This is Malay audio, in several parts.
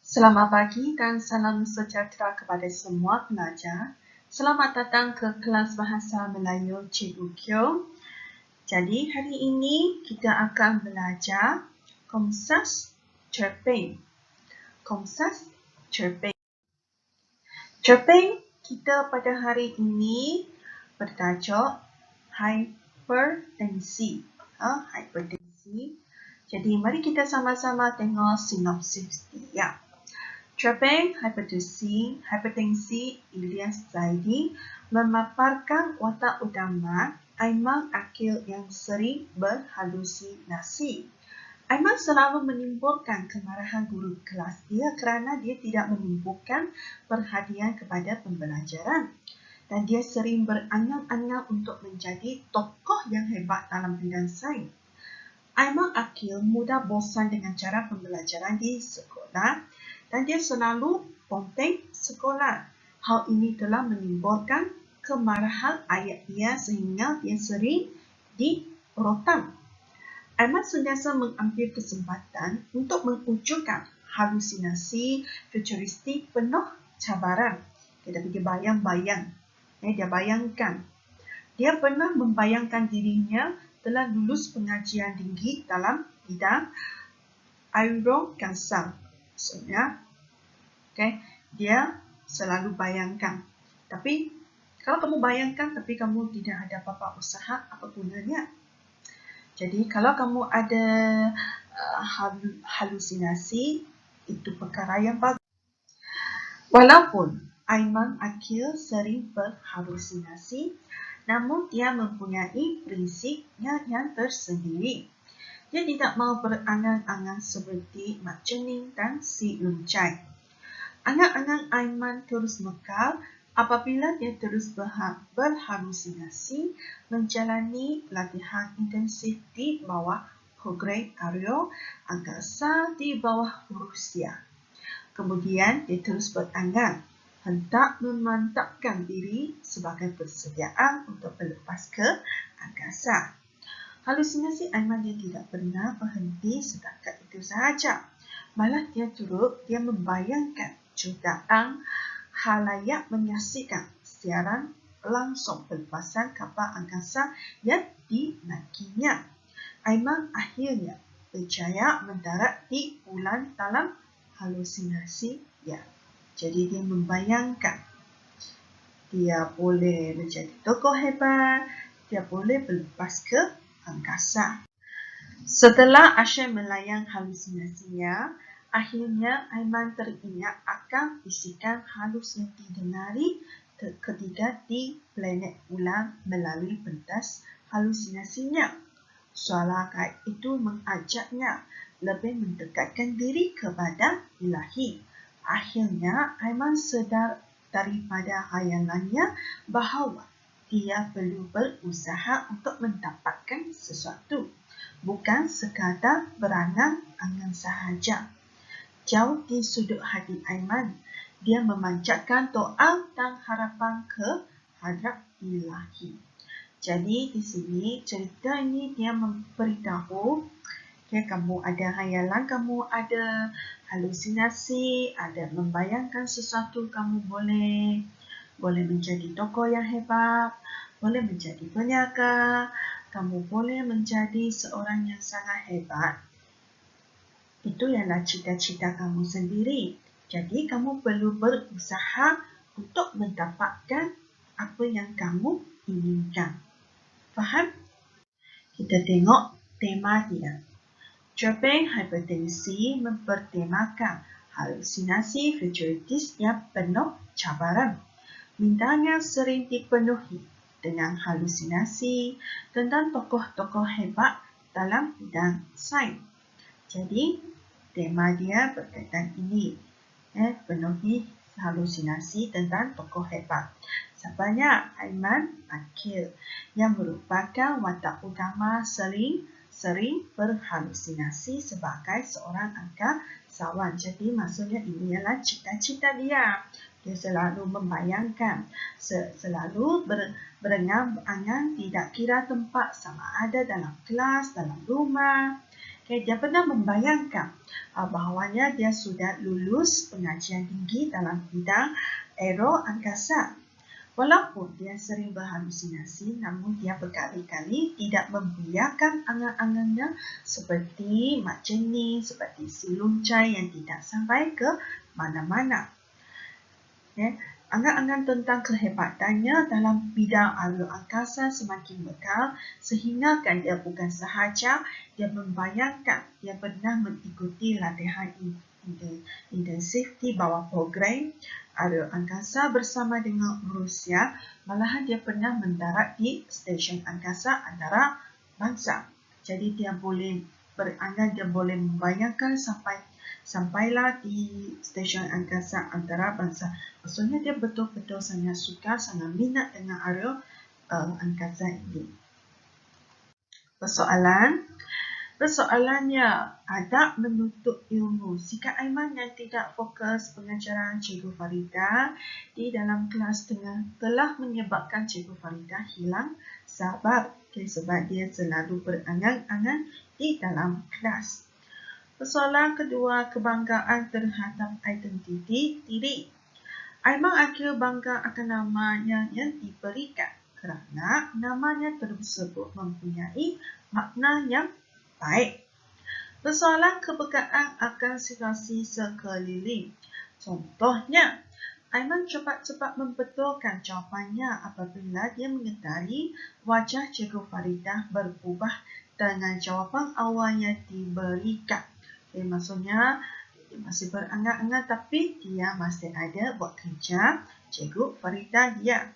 Selamat pagi dan salam sejahtera kepada semua pelajar. Selamat datang ke kelas Bahasa Melayu Cikgu Kyo. Jadi hari ini kita akan belajar Komsas Cerpen. Komsas Cerpen. Cerpen kita pada hari ini bertajuk hipertensi. Hipertensi. Jadi mari kita sama-sama tengok sinopsis dia. Cerpen hipertensi Ilyas Zaidi memaparkan watak utama Aiman Akil yang sering berhalusinasi. Aiman selalu menimbulkan kemarahan guru kelas dia kerana dia tidak menumpukan perhatian kepada pembelajaran. Dan dia sering berangan-angan untuk menjadi tokoh yang hebat dalam bidang sains. Aiman Akil mudah bosan dengan cara pembelajaran di sekolah dan dia selalu ponteng sekolah. Hal ini telah menimbulkan kemarahan ayah dia sehingga dia sering dirotan. Aiman sentiasa mengambil kesempatan untuk mewujudkan halusinasi futuristik penuh cabaran. Kita pergi bayang-bayang. Dia bayangkan. Dia pernah membayangkan dirinya telah lulus pengajian tinggi dalam bidang aerokasa. Maksudnya, dia selalu bayangkan. Tapi, kalau kamu bayangkan tapi kamu tidak ada apa-apa usaha, apa gunanya? Jadi, kalau kamu ada halusinasi, itu perkara yang bagus. Walaupun Aiman Akil sering berhalusinasi, namun dia mempunyai prinsipnya yang tersendiri. Dia tidak mahu berangan-angan seperti Mak Cening dan Si Lun Chai. Angan-angan Aiman terus mekar apabila dia terus berhalusinasi menjalani latihan intensif di bawah program Aryo Angkasa di bawah Rusia. Kemudian dia terus berangan hendak memantapkan diri sebagai persediaan untuk berlepas ke angkasa. Halusinasi Aiman dia tidak pernah berhenti setakat itu sahaja. Malah dia membayangkan jutaan halayak menyaksikan siaran langsung pelepasan kapal angkasa yang dinaikinya. Aiman akhirnya berjaya mendarat di bulan dalam halusinasi dia. Jadi dia membayangkan dia boleh menjadi tokoh hebat, dia boleh berlepas ke angkasa. Setelah asyik melayang halusinasinya, akhirnya Aiman teringat akan bisikan halus yang didengari ketika di planet bulan melalui pentas halusinasinya. Suara gaib itu mengajaknya lebih mendekatkan diri kepada ilahi. Akhirnya, Aiman sedar daripada khayalannya bahawa dia perlu berusaha untuk mendapatkan sesuatu, bukan sekadar berangan-angan sahaja. Jauh di sudut hati Aiman, dia memanjatkan doa dan harapan ke hadrat ilahi. Jadi di sini cerita ini dia memberitahu kamu ada khayalan, kamu ada halusinasi, ada membayangkan sesuatu, kamu boleh menjadi tokoh yang hebat, boleh menjadi peniaga, kamu boleh menjadi seorang yang sangat hebat. Itu ialah cita-cita kamu sendiri. Jadi kamu perlu berusaha untuk mendapatkan apa yang kamu inginkan. Faham? Kita tengok tema dia. Cerpen hipertensi mempertemakan halusinasi futuristik yang penuh cabaran. Bintangnya sering dipenuhi dengan halusinasi tentang tokoh-tokoh hebat dalam bidang sains. Jadi, tema dia berkaitan ini. Penuhi halusinasi tentang tokoh hebat. Siapanya? Aiman Akil yang merupakan watak utama sering berhalusinasi sebagai seorang angkasawan. Jadi maksudnya ini adalah cita-cita dia. Dia selalu membayangkan, selalu berangan-angan tidak kira tempat, sama ada dalam kelas, dalam rumah. Okay, dia pernah membayangkan bahawanya dia sudah lulus pengajian tinggi dalam bidang aero angkasa. Walaupun dia sering berhalusinasi, namun dia berkali-kali tidak membiarkan angan-angannya seperti mak jenis, seperti si luncai yang tidak sampai ke mana-mana. Okay. Angan-angan tentang kehebatannya dalam bidang aero angkasa semakin bekal sehingga kan dia bukan sahaja dia membayangkan dia pernah mengikuti latihan intensif di bawah program aero angkasa bersama dengan Rusia, malahan dia pernah mendarat di stesen angkasa antarabangsa. Jadi dia boleh berangan, dia boleh membayangkan sampailah di stesen angkasa antarabangsa. Maksudnya dia betul-betul sangat suka, sangat minat dengan aero angkasa ini. Persoalannya, adab menuntut ilmu. Sikap Aiman yang tidak fokus pengajaran Cikgu Farida di dalam kelas telah menyebabkan Cikgu Farida hilang sabar. Okay, sebab dia selalu berangan-angan di dalam kelas. Persoalan kedua, kebanggaan terhadap identiti diri. Aiman akhir bangga akan namanya yang diberikan kerana namanya tersebut mempunyai makna yang baik. Persoalan kepekaan akan situasi sekeliling. Contohnya, Aiman cepat-cepat membetulkan jawapannya apabila dia mengetahui wajah Cikgu Farida berubah dengan jawapan awal yang diberikan. Okay, maksudnya, dia masih berangan-angan tapi dia masih ada buat kerja Cikgu Farida dia.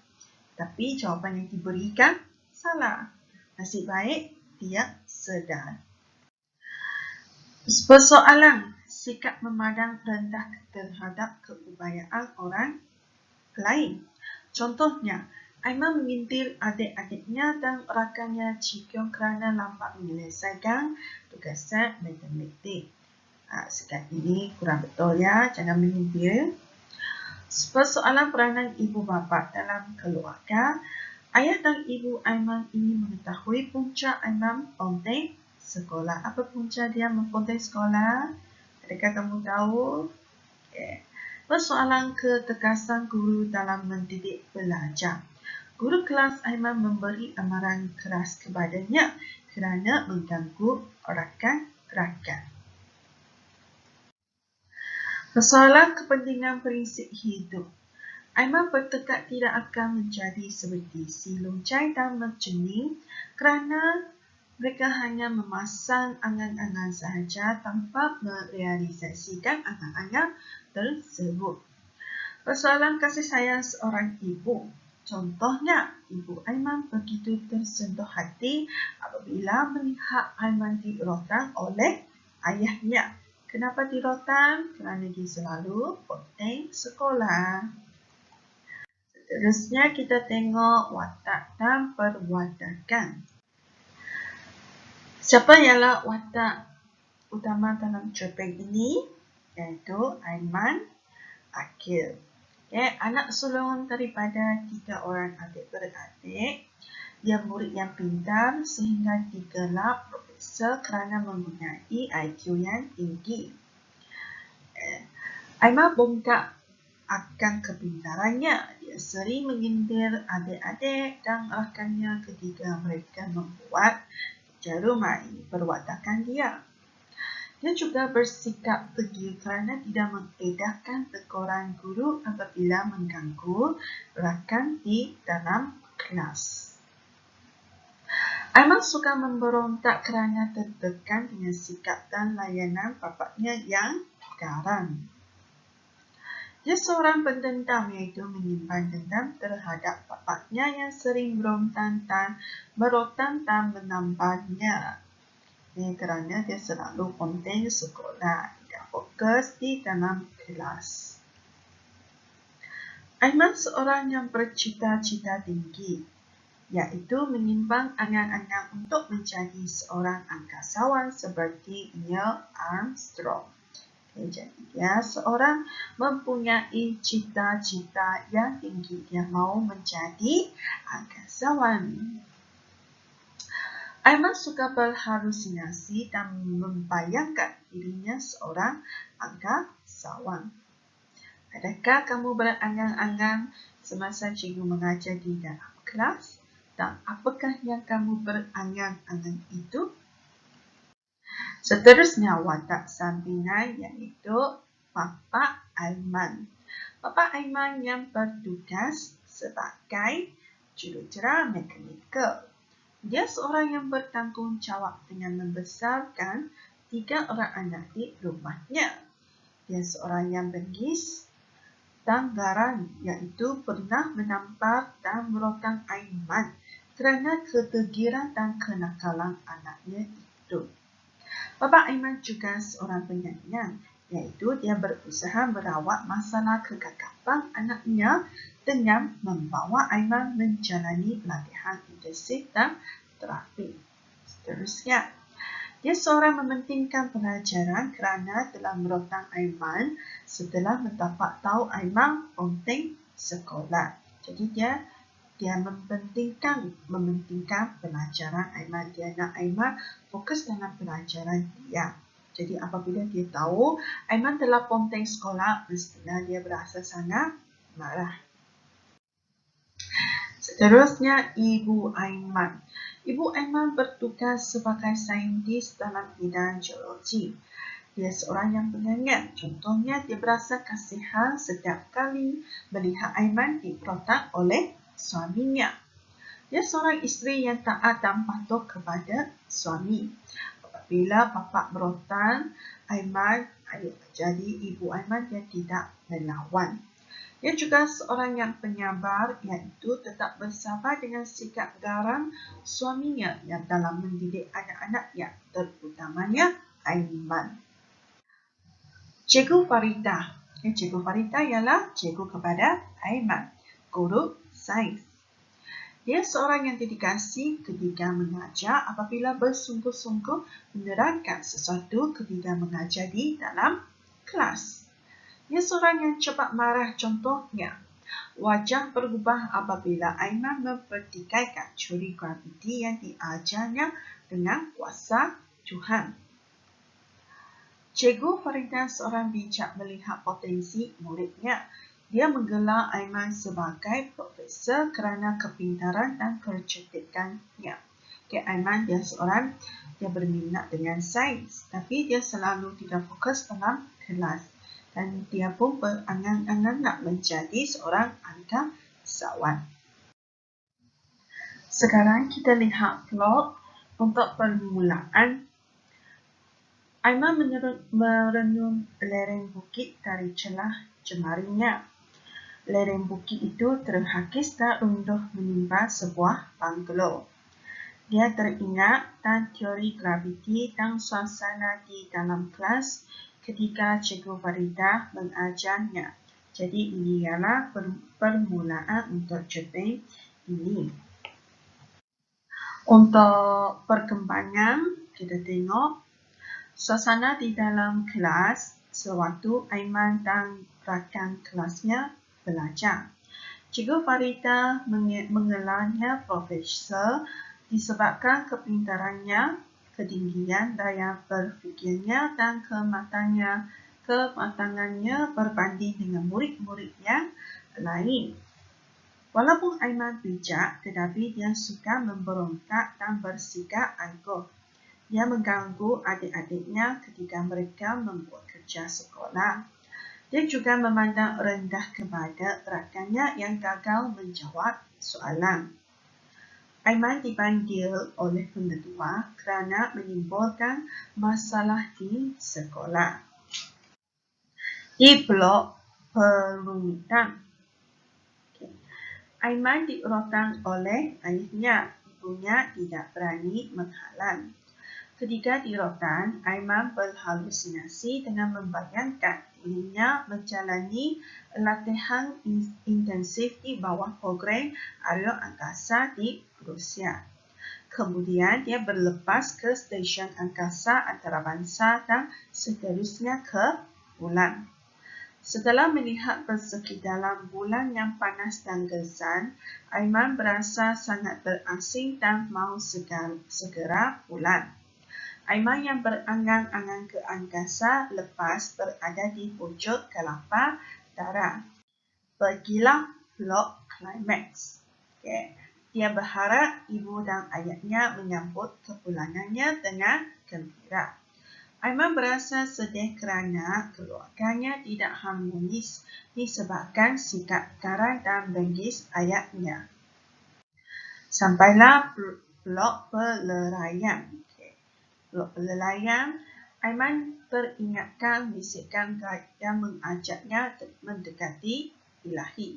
Tapi jawapan yang diberikan salah. Nasib baik dia sedar. Persoalan sikap memandang rendah terhadap keupayaan orang lain. Contohnya, Aiman mengintil adik-adiknya dan rakannya Cikyong kerana lambat menyelesaikan tugasan matematik. Sikap ini kurang betul ya, jangan mengintil. Persoalan peranan ibu bapa dalam keluarga. Ayah dan ibu Aiman ingin mengetahui punca Aiman ponteng sekolah. Apa punca dia memponteng sekolah? Adakah kamu tahu? Okay. Persoalan ketekasan guru dalam mendidik pelajar. Guru kelas Aiman memberi amaran keras kepadanya kerana mengganggu rakan-rakan. Persoalan kepentingan prinsip hidup. Aiman bertekad tidak akan menjadi seperti si luncai dan mencening kerana mereka hanya memasang angan-angan sahaja tanpa merealisasikan angan-angan tersebut. Persoalan kasih sayang seorang ibu. Contohnya, ibu Aiman begitu tersentuh hati apabila melihat Aiman dirotan oleh ayahnya. Kenapa dirotan? Kerana dia selalu ponteng sekolah. Seterusnya kita tengok watak dan perwatakan. Siapa ialah watak utama dalam cerpen ini? Iaitu Aiman Akil. Okay, anak sulung daripada 3 orang adik-beradik. Dia murid yang pintar sehingga digelar profesor kerana mempunyai IQ yang tinggi. Aiman bongkar akan kepintarannya. Dia sering menyindir adik-adik dan rakannya ketika mereka membuat kerja rumah. Ini perwatakan dia. Dia juga bersikap degil kerana tidak mengedahkan teguran guru apabila mengganggu rakan di dalam kelas. Aiman suka memberontak kerana tertekan dengan sikap dan layanan bapaknya yang garang. Dia seorang pendendam iaitu menyimpan dendam terhadap bapaknya yang sering merotan dan menamparnya. Ini kerana dia selalu ponteng sekolah, tidak fokus di dalam kelas. Aiman seorang yang bercita-cita tinggi, iaitu menyimpan angan-angan untuk menjadi seorang angkasawan seperti Neil Armstrong. Jadi dia seorang mempunyai cita-cita yang tinggi. Dia mahu menjadi angkasawan. Aiman suka berhalusinasi dan membayangkan dirinya seorang angkasawan. Adakah kamu berangan-angan semasa cikgu mengajar di dalam kelas? Dan apakah yang kamu berangan-angan itu? Seterusnya watak sampingan iaitu Bapa Aiman. Bapa Aiman yang bertugas sebagai jurutera mekanikal. Dia seorang yang bertanggungjawab dengan membesarkan 3 orang anak di rumahnya. Dia seorang yang bengis dan garang, iaitu pernah menampar dan merotang Aiman kerana ketegiran dan kenakalan anaknya itu. Bapa Aiman juga seorang penyayang, iaitu dia berusaha merawat masalah kegagapan anaknya dengan membawa Aiman menjalani latihan intensif dan terapi. Seterusnya, dia seorang mementingkan pelajaran kerana telah merotang Aiman setelah mendapat tahu Aiman penting sekolah. Jadi dia mementingkan pelajaran Aiman. Dia nak Aiman fokus dalam pelajaran dia. Jadi apabila dia tahu Aiman telah penting sekolah, mestinya dia berasa sangat marah. Seterusnya, Ibu Aiman. Ibu Aiman bertugas sebagai saintis dalam bidang geologi. Dia seorang yang penyayang. Contohnya, dia berasa kasihan setiap kali melihat Aiman diperotak oleh suaminya. Dia seorang isteri yang taat dan patuh kepada suami. Apabila bapa berotan Aiman, jadi Ibu Aiman dia tidak melawan. Dia juga seorang yang penyabar, iaitu tetap bersabar dengan sikap garang suaminya yang dalam mendidik anak-anaknya, terutamanya Aiman. Cikgu Farida. Cikgu Farida ialah cikgu kepada Aiman, guru sains. Dia seorang yang dedikasi ketika mengajar apabila bersungguh-sungguh menerangkan sesuatu ketika mengajar di dalam kelas. Dia seorang yang cepat marah, contohnya wajah berubah apabila Aiman mempertikaikan teori graviti yang diajarnya dengan kuasa Tuhan. Cikgu Farida seorang bijak melihat potensi muridnya. Dia menggelar Aiman sebagai profesor kerana kepintaran dan kecerdikannya. Aiman dia seorang yang berminat dengan sains, tapi dia selalu tidak fokus dalam kelas. Dan dia pun berangan-angan nak menjadi seorang angkasawan. Sekarang kita lihat plot untuk permulaan. Aiman merenung lereng bukit dari celah jemarinya. Lereng bukit itu terhakis dan runtuh menimpa sebuah banglo. Dia teringat dan teori graviti dan suasana di dalam kelas ketika Cikgu Farida mengajarnya. Jadi ini ialah permulaan untuk cerpen ini. Untuk perkembangan, kita tengok suasana di dalam kelas sewaktu Aiman dan rakan kelasnya belajar. Cikgu Farida mengelarnya profesor disebabkan kepintarannya, ketinggian daya berfikirnya dan kematangannya berbanding dengan murid-murid yang lain. Walaupun Aiman bijak, tetapi dia suka memberontak dan bersikap angkuh. Dia mengganggu adik-adiknya ketika mereka membuat kerja sekolah. Dia juga memandang rendah kepada rakannya yang gagal menjawab soalan. Aiman dipanggil oleh pengetua kerana menimbulkan masalah di sekolah. Di blok perumitan, Aiman dirotang oleh ayahnya. Ibunya tidak berani menghalang. Ketika dirotan, Aiman berhalusinasi dengan membayangkan dirinya menjalani latihan intensif di bawah program aero angkasa di Rusia. Kemudian dia berlepas ke stesen angkasa antarabangsa dan seterusnya ke bulan. Setelah melihat persekitaran bulan yang panas dan gersang, Aiman berasa sangat berasing dan mahu segera pulang. Aiman yang berangan-angan ke angkasa lepas berada di pucuk kelapa darah. Pergilah blok klimaks. Okay. Dia berharap ibu dan ayahnya menyambut kepulangannya dengan gembira. Aiman berasa sedih kerana keluarganya tidak harmonis disebabkan sikap garang dan bengis ayahnya. Sampailah blok peleraian. Blok peleraian, Aiman peringatkan bisikan gaib yang mengajaknya mendekati Ilahi.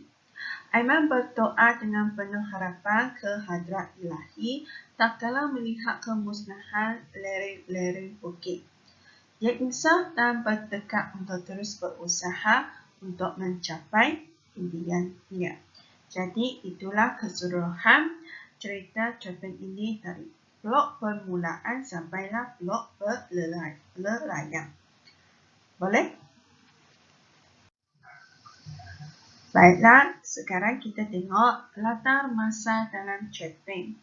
Aiman berdoa dengan penuh harapan ke hadrat Ilahi tak kala melihat kemusnahan lereng-lereng bukit. Dia insaf dan bertekad untuk terus berusaha untuk mencapai impiannya. Jadi itulah keseluruhan cerita cerpen ini dari blok permulaan sampailah blok peleraian. Boleh? Baiklah, sekarang kita tengok latar masa dalam cerpen.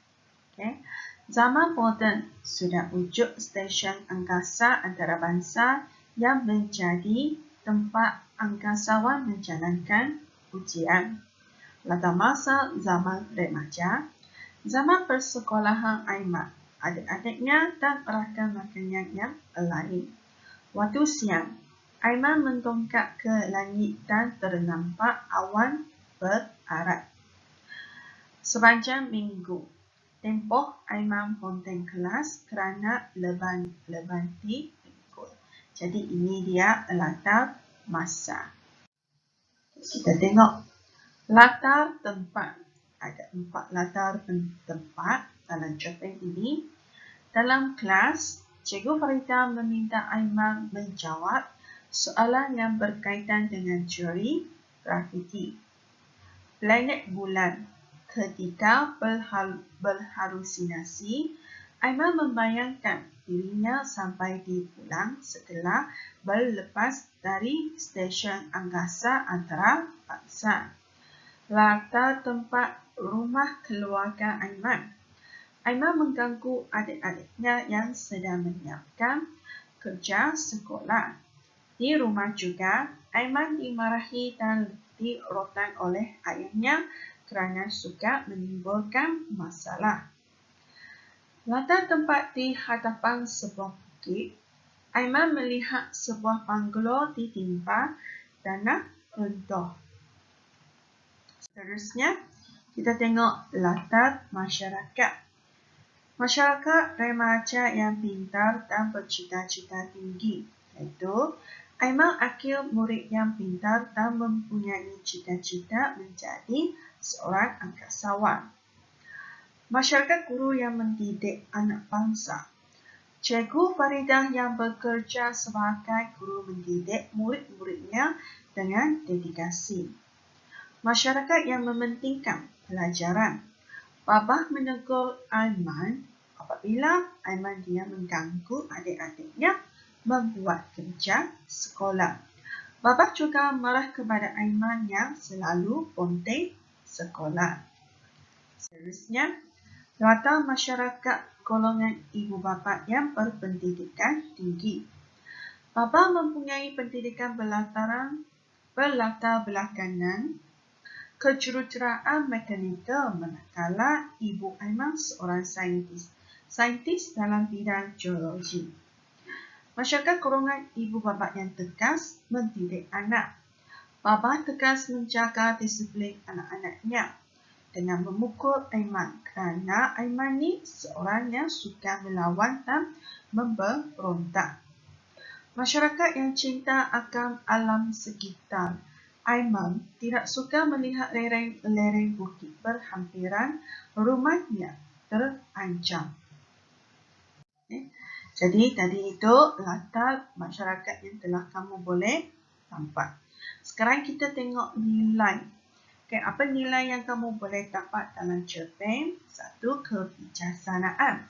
Okay. Zaman moden sudah wujud stesen angkasa antarabangsa yang menjadi tempat angkasawan menjalankan ujian. Latar masa zaman remaja, zaman persekolahan Aiman, adik-adiknya dan rakan-rakannya yang lain. Waktu siang, Aiman mendongkak ke langit dan ternampak awan berarat. Sepanjang minggu, tempoh Aiman ponteng kelas kerana leban dipikul. Jadi ini dia latar masa. Kita tengok latar tempat. Ada 4 latar tempat dalam cerpen ini. Dalam kelas, Cikgu Farida meminta Aiman menjawab soalan yang berkaitan dengan teori graviti. Planet bulan. Ketika berhalusinasi, Aiman membayangkan dirinya sampai di bulan setelah berlepas dari stesen angkasa antarabangsa. Latar tempat rumah keluarga Aiman. Aiman mengganggu adik-adiknya yang sedang menyiapkan kerja sekolah. Di rumah juga, Aiman dimarahi dan dirotan oleh ayahnya kerana suka menimbulkan masalah. Latar tempat di hadapan sebuah bukit, Aiman melihat sebuah banglo ditimpa tanah runtuh. Seterusnya, kita tengok latar masyarakat. Masyarakat remaja yang pintar dan bercita-cita tinggi, iaitu Aiman akil murid yang pintar dan mempunyai cita-cita menjadi seorang angkasawan. Masyarakat guru yang mendidik anak bangsa. Cikgu Faridah yang bekerja sebagai guru mendidik murid-muridnya dengan dedikasi. Masyarakat yang mementingkan pelajaran. Babah menegur Aiman apabila Aiman dia mengganggu adik-adiknya membuat kerja sekolah. Babah juga marah kepada Aiman yang selalu ponteng sekolah. Seterusnya, latar masyarakat golongan ibu bapa yang berpendidikan tinggi. Bapa mempunyai pendidikan berlatar belakangan kejuruteraan mekanikal, manakala ibu Aiman seorang saintis dalam bidang geologi. Masyarakat golongan ibu bapa yang tegas mendidik anak. Bapa tegas menjaga disiplin anak-anaknya dengan memukul Aiman kerana Aiman ni seorang yang suka melawan dan memberontak. Masyarakat yang cinta akan alam sekitar. Aiman tidak suka melihat lereng-lereng bukit berhampiran rumahnya terancam. Jadi tadi itu latar masyarakat yang telah kamu boleh nampak. Sekarang kita tengok nilai. Okay, apa nilai yang kamu boleh dapat dalam cerpen? 1. Kebijaksanaan.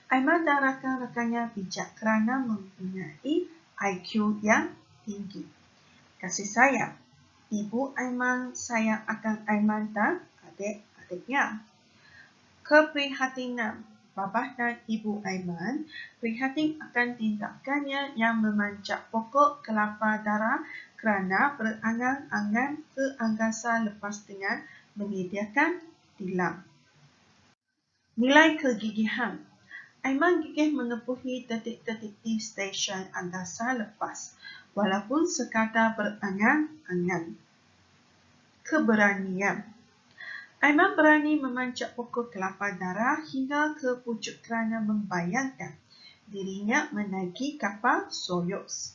Aiman dan rakan-rakannya bijak kerana mempunyai IQ yang tinggi. Kasih sayang. Ibu Aiman sayang akan Aiman dan adik-adiknya. Keprihatinan. Bapa dan Ibu Aiman prihatin akan tindakannya yang memancap pokok kelapa darah kerana berangan-angan ke angkasa lepas dengan menyediakan tilam. Nilai kegigihan. Aiman gigih menepuhi detik-detik di stesen angkasa lepas, walaupun sekadar berangan-angan. Keberanian. Aiman berani memancap pokok kelapa darah hingga ke pucuk kerana membayangkan dirinya menaiki kapal Soyuz.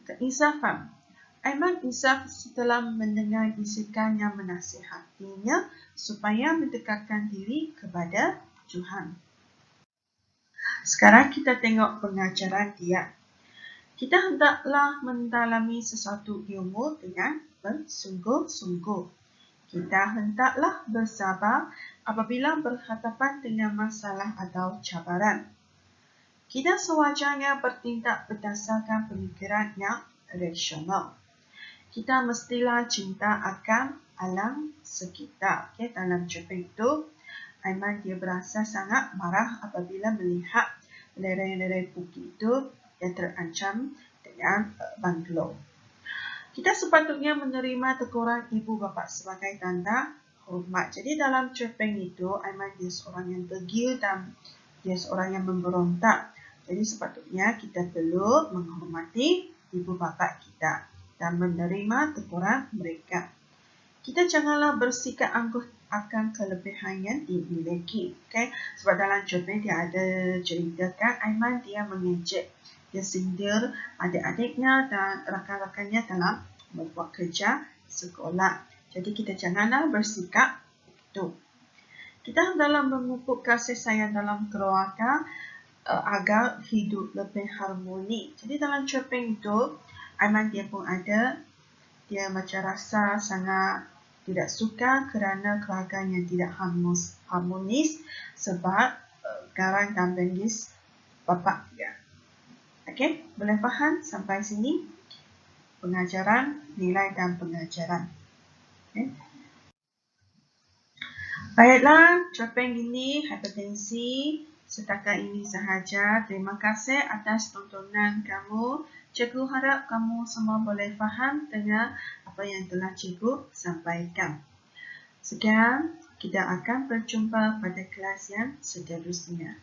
Keinsafan. Aiman insaf setelah mendengar bisikan yang menasihatinya supaya mendekatkan diri kepada Tuhan. Sekarang kita tengok pengajaran dia. Kita hendaklah mendalami sesuatu ilmu dengan bersungguh-sungguh. Kita hendaklah bersabar apabila berhadapan dengan masalah atau cabaran. Kita sewajarnya bertindak berdasarkan pemikiran yang rasional. Kita mestilah cinta akan alam sekitar. Okay, dalam cerpen itu, Aiman dia berasa sangat marah apabila melihat lereng-lereng bukit itu yang terancam dengan banglo. Kita sepatutnya menerima teguran ibu bapa sebagai tanda hormat. Jadi dalam cerpen itu, Aiman dia seorang yang degil dan dia seorang yang memberontak. Jadi sepatutnya kita perlu menghormati ibu bapa kita dan menerima teguran mereka. Kita janganlah bersikap angkuh akan kelebihan yang dimiliki. Okay? Sebab dalam cerpen dia ada ceritakan Aiman dia mengejek, dia sindir adik-adiknya dan rakan-rakannya dalam membuat kerja sekolah. Jadi kita janganlah bersikap itu. Kita dalam memupuk kasih sayang dalam keluarga agar hidup lebih harmoni. Jadi dalam cerpen itu, Aiman dia pun ada, dia macam rasa sangat tidak suka kerana keluarganya tidak harmonis sebab garang dan bengis bapa dia. Okey, boleh faham sampai sini pengajaran, nilai dan pengajaran. Okay. Baiklah, cerpen ini hipertensi setakat ini sahaja. Terima kasih atas tontonan kamu. Cikgu harap kamu semua boleh faham dengan apa yang telah cikgu sampaikan. Sekian, kita akan berjumpa pada kelas yang seterusnya.